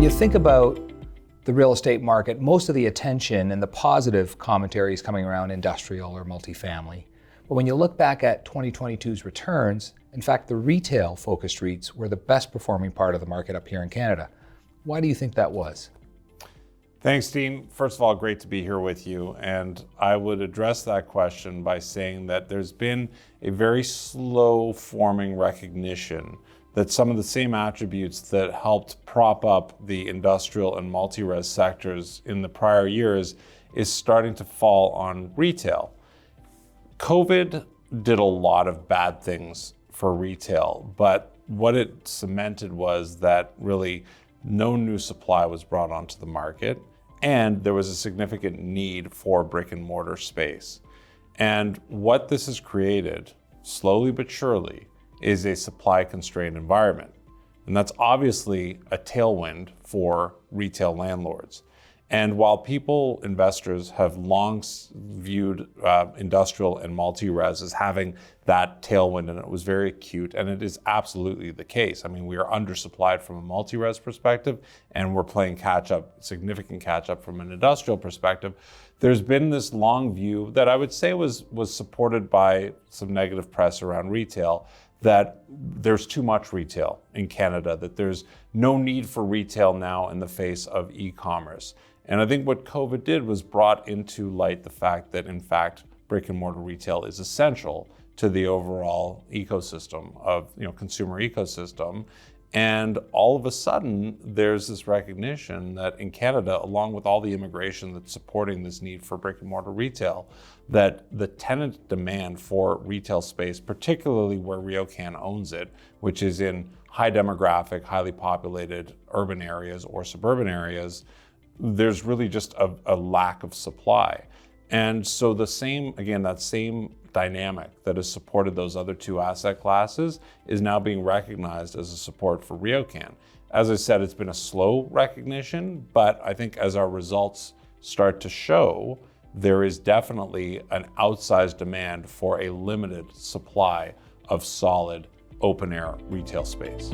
When you think about the real estate market, most of the attention and the positive commentary is coming around industrial or multifamily. But when you look back at 2022's returns, in fact, the retail-focused REITs were the best performing part of the market up here in Canada. Why do you think that was? Thanks, Dean. First of all, great to be here with you. And I would address that question by saying that there's been a very slow forming recognition that some of the same attributes that helped prop up the industrial and multi-res sectors in the prior years is starting to fall on retail. COVID did a lot of bad things for retail, but what it cemented was that really no new supply was brought onto the market, and there was a significant need for brick and mortar space. And what this has created, slowly but surely, is a supply-constrained environment. And that's obviously a tailwind for retail landlords. And while investors have long viewed industrial and multi-res as having that tailwind, and it was very acute, and it is absolutely the case. I mean, we are undersupplied from a multi-res perspective, and we're playing catch-up, significant catch-up from an industrial perspective. There's been this long view that I would say was supported by some negative press around retail, that there's too much retail in Canada, that there's no need for retail now in the face of e-commerce. And I think what COVID did was brought into light the fact that, in fact, brick and mortar retail is essential to the overall ecosystem of, consumer ecosystem. And all of a sudden, there's this recognition that in Canada, along with all the immigration that's supporting this need for brick and mortar retail, that the tenant demand for retail space, particularly where RioCan owns it, which is in high demographic, highly populated urban areas or suburban areas, there's really just a lack of supply. And so that same dynamic that has supported those other two asset classes is now being recognized as a support for RioCan. As I said, it's been a slow recognition, but I think as our results start to show, there is definitely an outsized demand for a limited supply of solid open air retail space.